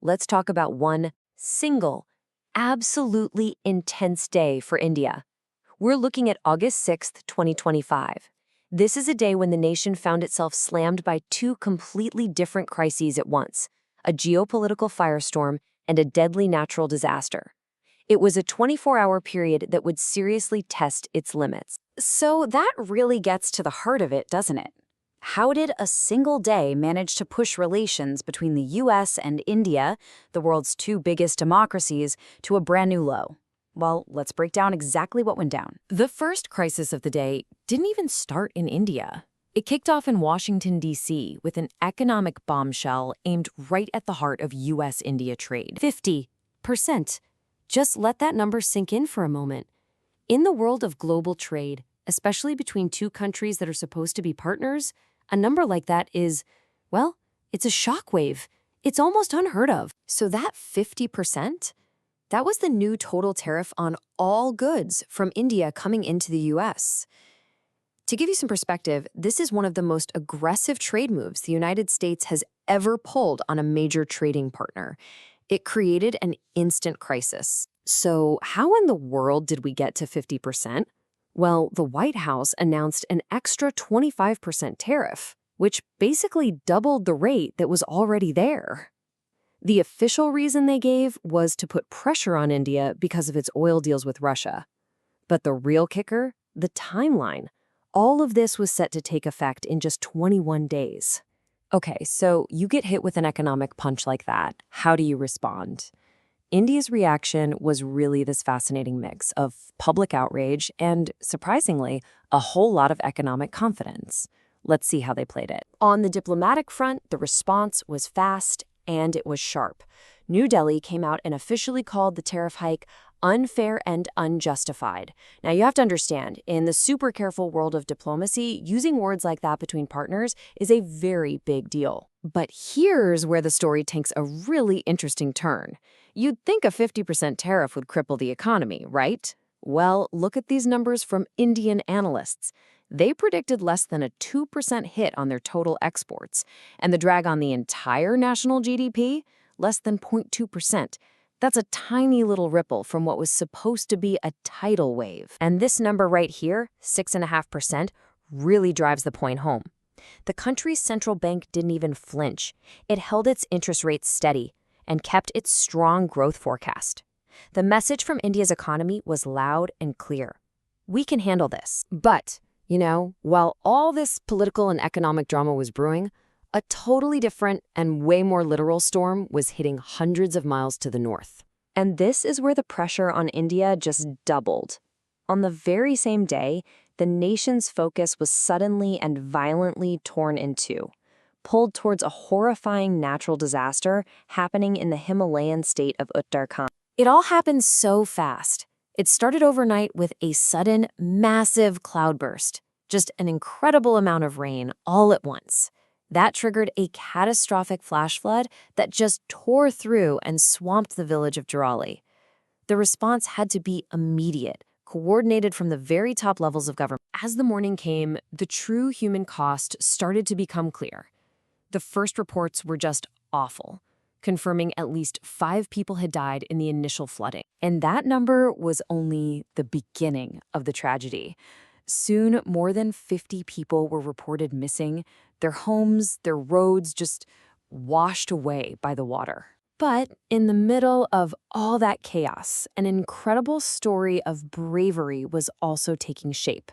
let's talk about one single, absolutely intense day for India. We're looking at August 6th, 2025. This is a day when the nation found itself slammed by two completely different crises at once, a geopolitical firestorm and a deadly natural disaster. It was a 24-hour period that would seriously test its limits. So that really gets to the heart of it, doesn't it? How did a single day manage to push relations between the US and India, the world's two biggest democracies, to a brand new low? Well, let's break down exactly what went down. The first crisis of the day didn't even start in India. It kicked off in Washington, D.C., with an economic bombshell aimed right at the heart of U.S.-India trade. 50%. Just let that number sink in for a moment. In the world of global trade, especially between two countries that are supposed to be partners, a number like that is, well, it's a shockwave. It's almost unheard of. So that 50%, that was the new total tariff on all goods from India coming into the U.S. To give you some perspective, this is one of the most aggressive trade moves the United States has ever pulled on a major trading partner. It created an instant crisis. So how in the world did we get to 50%? Well, the White House announced an extra 25% tariff, which basically doubled the rate that was already there. The official reason they gave was to put pressure on India because of its oil deals with Russia. But the real kicker? The timeline. All of this was set to take effect in just 21 days. Okay, so you get hit with an economic punch like that. How do you respond? India's reaction was really this fascinating mix of public outrage and, surprisingly, a whole lot of economic confidence. Let's see how they played it. On the diplomatic front, the response was fast and it was sharp. New Delhi came out and officially called the tariff hike unfair and unjustified. Now, you have to understand, in the super careful world of diplomacy, using words like that between partners is a very big deal. But here's where the story takes a really interesting turn. You'd think a 50% tariff would cripple the economy, right? Well, look at these numbers from Indian analysts. They predicted less than a 2% hit on their total exports, and the drag on the entire national GDP, less than 0.2%. That's a tiny little ripple from what was supposed to be a tidal wave. And this number right here, 6.5%, really drives the point home. The country's central bank didn't even flinch. It held its interest rates steady and kept its strong growth forecast. The message from India's economy was loud and clear. We can handle this. But, while all this political and economic drama was brewing, a totally different and way more literal storm was hitting hundreds of miles to the north. And this is where the pressure on India just doubled. On the very same day, the nation's focus was suddenly and violently torn in two, pulled towards a horrifying natural disaster happening in the Himalayan state of Uttarakhand. It all happened so fast. It started overnight with a sudden, massive cloudburst, just an incredible amount of rain all at once. That triggered a catastrophic flash flood that just tore through and swamped the village of Dharauli. The response had to be immediate, coordinated from the very top levels of government. As the morning came, the true human cost started to become clear. The first reports were just awful, confirming at least 5 people had died in the initial flooding. And that number was only the beginning of the tragedy. Soon, more than 50 people were reported missing, their homes, their roads just washed away by the water. But in the middle of all that chaos, an incredible story of bravery was also taking shape.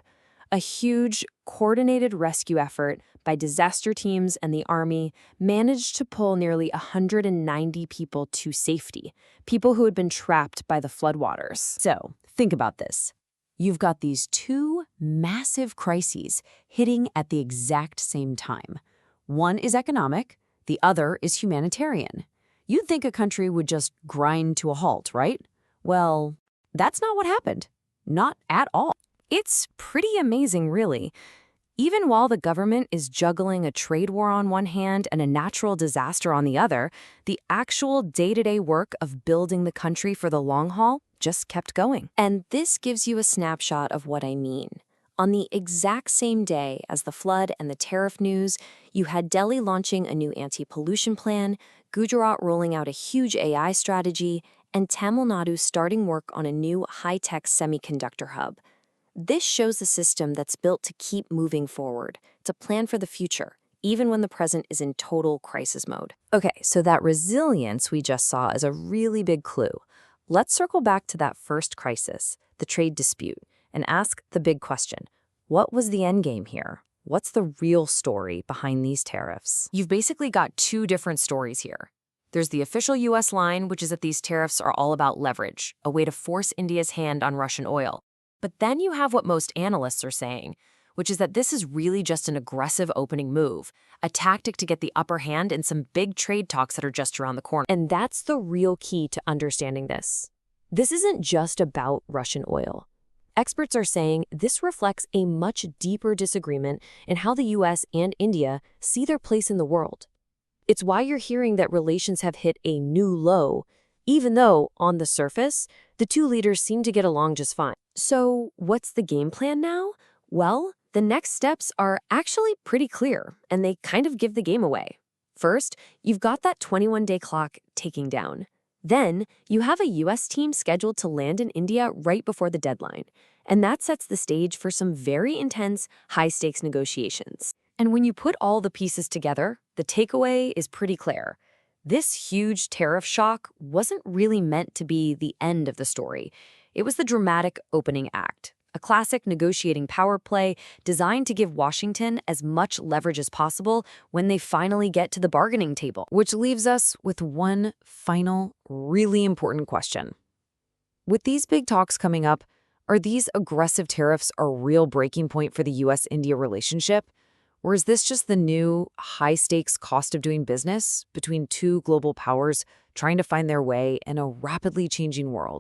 A huge, coordinated rescue effort by disaster teams and the army managed to pull nearly 190 people to safety, people who had been trapped by the floodwaters. So, think about this. You've got these two massive crises hitting at the exact same time. One is economic, the other is humanitarian. You'd think a country would just grind to a halt, right? Well, that's not what happened. Not at all. It's pretty amazing, really. Even while the government is juggling a trade war on one hand and a natural disaster on the other, the actual day-to-day work of building the country for the long haul just kept going. And this gives you a snapshot of what I mean. On the exact same day as the flood and the tariff news, you had Delhi launching a new anti-pollution plan, Gujarat rolling out a huge AI strategy, and Tamil Nadu starting work on a new high-tech semiconductor hub. This shows a system that's built to keep moving forward, to plan for the future, even when the present is in total crisis mode. Okay, so that resilience we just saw is a really big clue. Let's circle back to that first crisis, the trade dispute, and ask the big question. What was the end game here? What's the real story behind these tariffs? You've basically got two different stories here. There's the official US line, which is that these tariffs are all about leverage, a way to force India's hand on Russian oil. But then you have what most analysts are saying, which is that this is really just an aggressive opening move, a tactic to get the upper hand in some big trade talks that are just around the corner. And that's the real key to understanding this. This isn't just about Russian oil. Experts are saying this reflects a much deeper disagreement in how the US and India see their place in the world. It's why you're hearing that relations have hit a new low, even though, on the surface, the two leaders seem to get along just fine. So, what's the game plan now? Well, the next steps are actually pretty clear, and they kind of give the game away. First, you've got that 21-day clock ticking down. Then, you have a US team scheduled to land in India right before the deadline, and that sets the stage for some very intense, high-stakes negotiations. And when you put all the pieces together, the takeaway is pretty clear. This huge tariff shock wasn't really meant to be the end of the story. It was the dramatic opening act, a classic negotiating power play designed to give Washington as much leverage as possible when they finally get to the bargaining table. Which leaves us with one final, really important question. With these big talks coming up, are these aggressive tariffs a real breaking point for the US-India relationship? Or is this just the new, high-stakes cost of doing business between two global powers trying to find their way in a rapidly changing world?